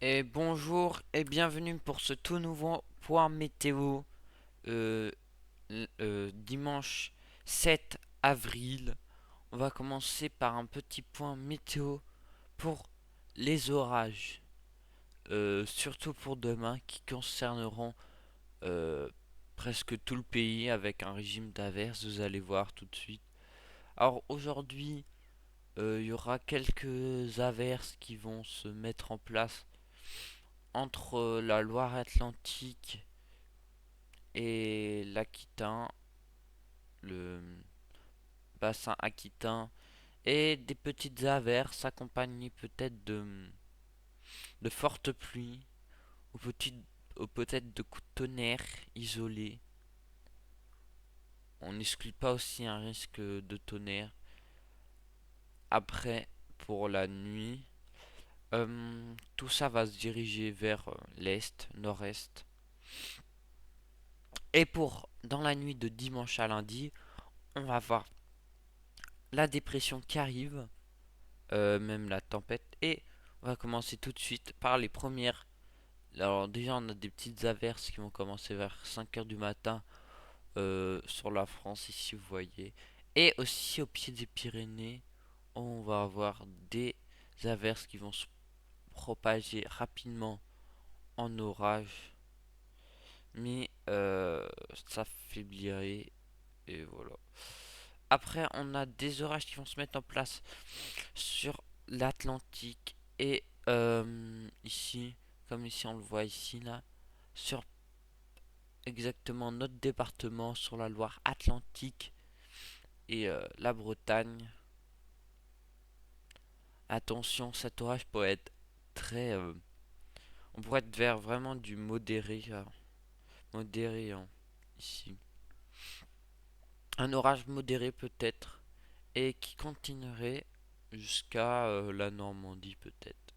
Et bonjour et bienvenue pour ce tout nouveau point météo euh, dimanche 7 avril. On va commencer par un petit point météo pour les orages, surtout pour demain qui concerneront euh, presque tout le pays avec un régime d'averses, vous allez voir tout de suite. Alors aujourd'hui, il y aura quelques averses qui vont se mettre en place entre la Loire-Atlantique et l'Aquitain, le bassin aquitain, et des petites averses accompagnées peut-être de fortes pluies ou peut-être de coups de tonnerre isolés. On n'exclut pas aussi un risque de tonnerre. Après, pour la nuit, tout ça va se diriger vers l'est, nord-est. Et pour dans la nuit de dimanche à lundi, on va voir la dépression qui arrive, même la tempête. Et on va commencer tout de suite par les premières. Alors déjà on a des petites averses qui vont commencer vers 5 heures du matin sur la France ici vous voyez. Et aussi au pied des Pyrénées, on va avoir des averses qui vont se propager rapidement en orage. Mais ça faiblirait et voilà. Après on a des orages qui vont se mettre en place sur l'Atlantique et ici, comme ici on le voit ici là, sur exactement notre département, sur la Loire-Atlantique et la Bretagne. Attention, cet orage pourrait être très, on pourrait être vers vraiment du modéré, modéré hein, ici. Un orage modéré peut-être et qui continuerait jusqu'à la Normandie peut-être.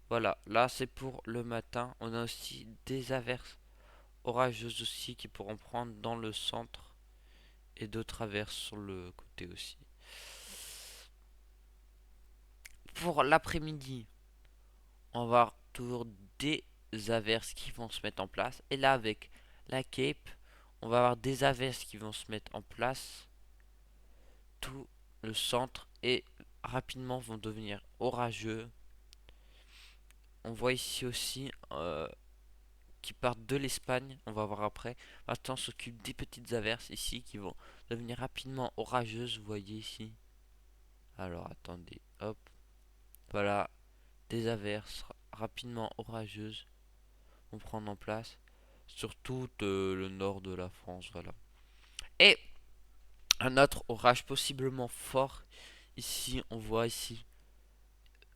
Voilà, là c'est pour le matin. On a aussi des averses orageuses aussi qui pourront prendre dans le centre et d'autres averses sur le côté aussi. Pour l'après-midi, on va avoir toujours des averses qui vont se mettre en place. Et là, avec la Cape, on va avoir des averses qui vont se mettre en place. Tout le centre et rapidement vont devenir orageux. On voit ici aussi qui partent de l'Espagne. On va voir après. Maintenant, on s'occupe des petites averses ici qui vont devenir rapidement orageuses. Vous voyez ici. Alors, attendez. Hop. Voilà. Des averses rapidement orageuses vont prendre en place sur tout le nord de la France. Voilà. Et un autre orage possiblement fort. Ici, on voit ici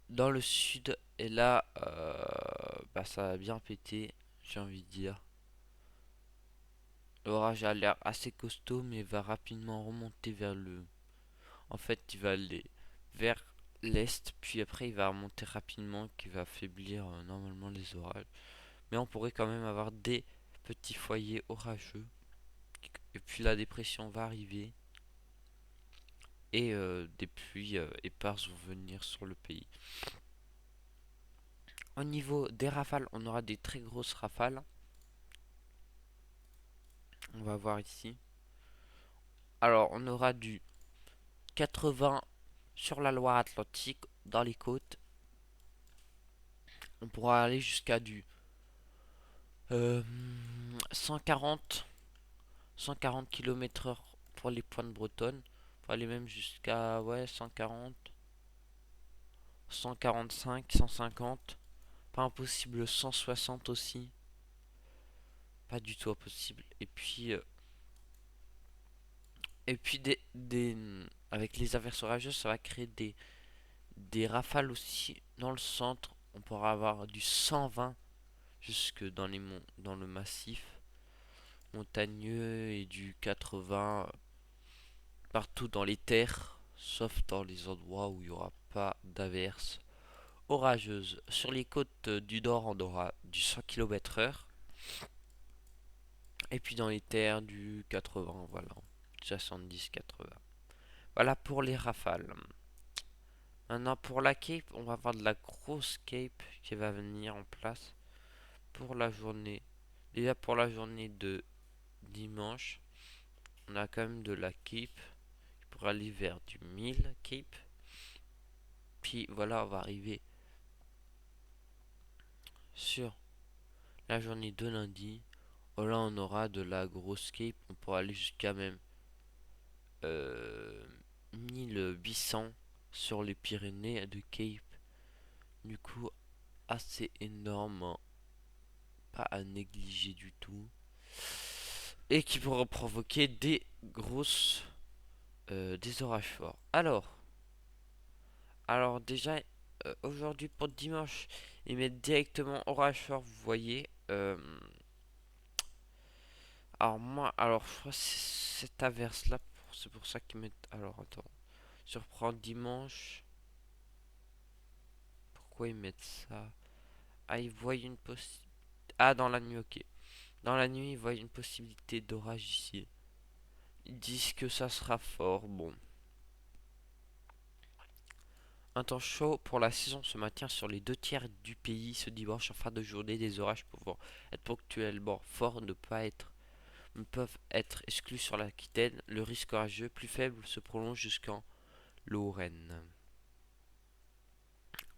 dans le sud. Et là, bah, ça a bien pété, j'ai envie de dire. L'orage a l'air assez costaud, mais va rapidement remonter vers le. En fait, il va aller vers l'est, puis après, il va remonter rapidement, qui va affaiblir normalement les orages. Mais on pourrait quand même avoir des petits foyers orageux. Et puis la dépression va arriver et des pluies éparses vont venir sur le pays. Au niveau des rafales, on aura des très grosses rafales. On va voir ici. Alors, on aura du 80 sur la Loire-Atlantique, dans les côtes. On pourra aller jusqu'à du 140, 140 km/h pour les pointes bretonnes. On pourra aller même jusqu'à ouais, 140, 145, 150. Pas impossible 160 aussi. Pas du tout impossible. Et puis avec les averses orageuses, ça va créer des rafales aussi dans le centre. On pourra avoir du 120 jusque dans dans le massif montagneux et du 80 partout dans les terres, sauf dans les endroits où il n'y aura pas d'averses orageuses. Sur les côtes du nord, on aura du 100 km/h. Et puis dans les terres, du 80, voilà. 70-80. Voilà pour les rafales. Maintenant, pour la cape, on va avoir de la grosse cape qui va venir en place pour la journée. Déjà, pour la journée de dimanche, on a quand même de la cape pour aller vers du 1000 cape. Puis voilà, on va arriver sur la journée de lundi. Oh là, on aura de la grosse cape. On pourra aller jusqu'à même euh, 1800 sur les Pyrénées de cape. Du coup, assez énorme, hein, pas à négliger du tout. Et qui pourra provoquer des grosses, des orages forts. Alors déjà, aujourd'hui pour dimanche, ils mettent directement orage fort, vous voyez. Alors moi, alors je crois que c'est cette averse là, c'est pour ça qu'ils mettent. Alors attends, je reprends dimanche. Pourquoi ils mettent ça? Ah, ils voient une possibilité. Ah, dans la nuit, ok. Dans la nuit, ils voient une possibilité d'orage ici. Ils disent que ça sera fort. Bon. Un temps chaud pour la saison se maintient sur les 2 tiers du pays ce dimanche en fin de journée. Des orages pouvant être ponctuellement forts ne peuvent être exclus sur l'Aquitaine. Le risque orageux plus faible se prolonge jusqu'en Lorraine.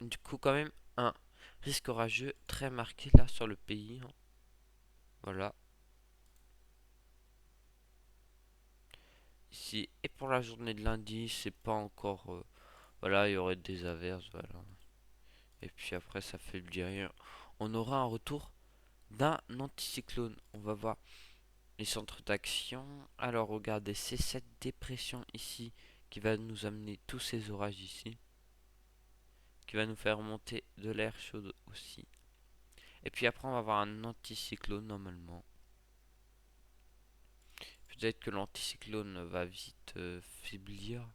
Du coup, quand même, un risque orageux très marqué là sur le pays, hein. Voilà, ici. Et pour la journée de lundi, c'est pas encore. Voilà, il y aurait des averses, voilà. Et puis après, ça fait rien. On aura un retour d'un anticyclone. On va voir les centres d'action. Alors, regardez, c'est cette dépression ici qui va nous amener tous ces orages ici, qui va nous faire monter de l'air chaud aussi. Et puis après, on va avoir un anticyclone normalement. Peut-être que l'anticyclone va vite faiblir.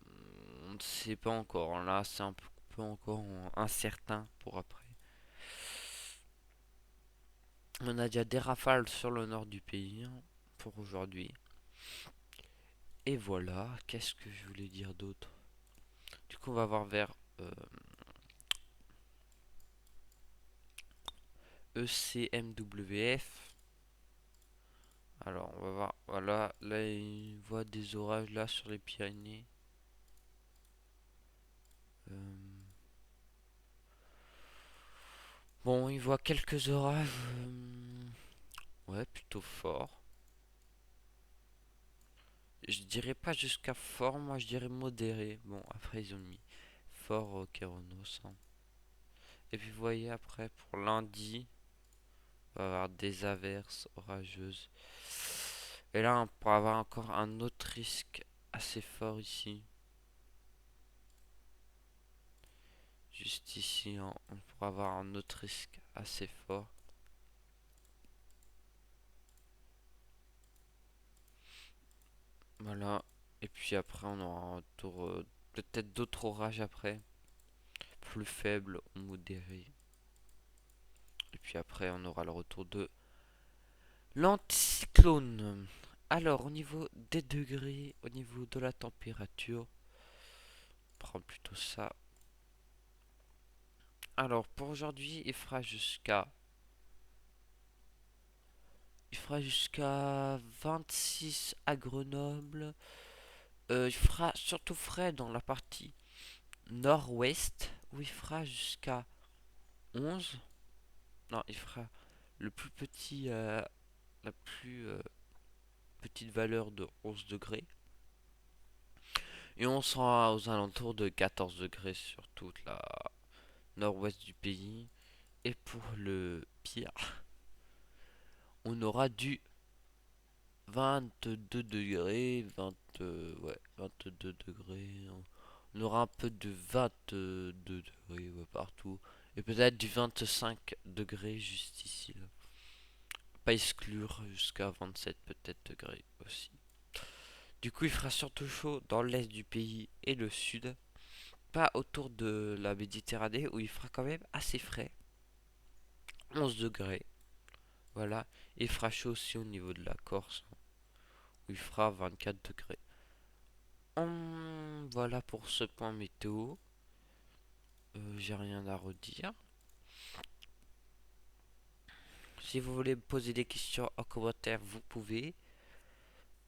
On ne sait pas encore. Là, c'est un peu encore incertain pour après. On a déjà des rafales sur le nord du pays, hein, pour aujourd'hui. Et voilà, qu'est-ce que je voulais dire d'autre? Du coup, on va voir vers ECMWF. Alors, on va voir. Voilà, là, il voit des orages là sur les Pyrénées. Euh, Bon, il voit quelques orages. Ouais, plutôt forts. Je dirais pas jusqu'à fort, moi je dirais modéré. Bon, après ils ont mis fort au Kéronos, hein. Et puis vous voyez après pour lundi, on va avoir des averses orageuses. Et là on pourra avoir encore un autre risque assez fort ici. Juste ici, hein, on pourra avoir un autre risque assez fort. Voilà. Et puis après on aura un tour, peut-être d'autres orages après. Plus faibles ou modérés. Et puis après on aura le retour de l'anticyclone. Alors, au niveau des degrés, au niveau de la température, prendre plutôt ça. Alors, pour aujourd'hui, il fera jusqu'à 26 à Grenoble. Il fera surtout frais dans la partie nord-ouest, où il fera jusqu'à 11. Non, il fera le plus petit, la plus petite valeur de 11 degrés. Et on sera aux alentours de 14 degrés sur toute la nord-ouest du pays. Et pour le pire, on aura du 22 degrés, 20, ouais, 22 degrés. On aura un peu de 22 degrés, ouais, partout. Et peut-être du 25 degrés juste ici, là. Pas exclure jusqu'à 27 peut-être degrés aussi. Du coup, il fera surtout chaud dans l'est du pays et le sud. Pas autour de la Méditerranée où il fera quand même assez frais. 11 degrés. Voilà. Il fera chaud aussi au niveau de la Corse où il fera 24 degrés. Voilà pour ce point météo. J'ai rien à redire. Si vous voulez me poser des questions en commentaire, vous pouvez.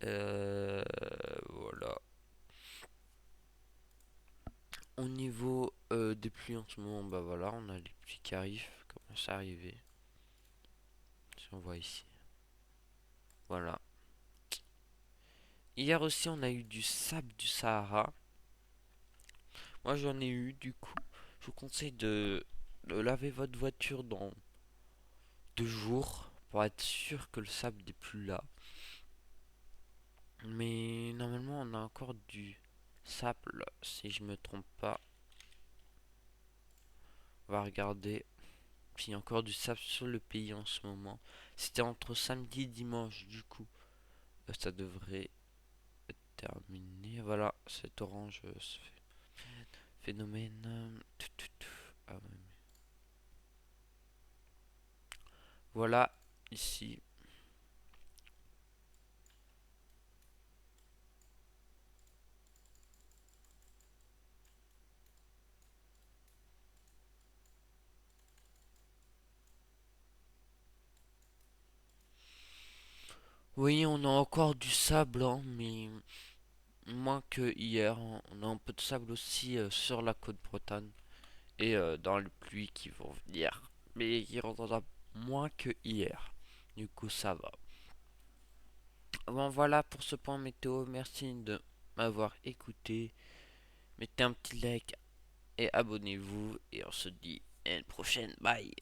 Voilà. Au niveau des pluies en ce moment, bah voilà, on a les pluies qui arrivent, commencent à arriver. Si on voit ici. Voilà. Hier aussi, on a eu du sable du Sahara. Moi, j'en ai eu, du coup. Je vous conseille de laver votre voiture dans 2 jours pour être sûr que le sable n'est plus là. Mais normalement, on a encore du sable, si je me trompe pas. On va regarder. Puis il y a encore du sable sur le pays en ce moment. C'était entre samedi et dimanche, du coup. Ça devrait être terminé. Voilà, cet orange, ce phénomène. Ah ouais. Voilà, ici. Oui, on a encore du sable, hein, mais moins que hier. On a un peu de sable aussi sur la côte Bretagne et dans les pluies qui vont venir. Mais il rentrera moins que hier. Du coup, ça va. Bon, voilà pour ce point météo. Merci de m'avoir écouté. Mettez un petit like et abonnez-vous. Et on se dit à une prochaine. Bye.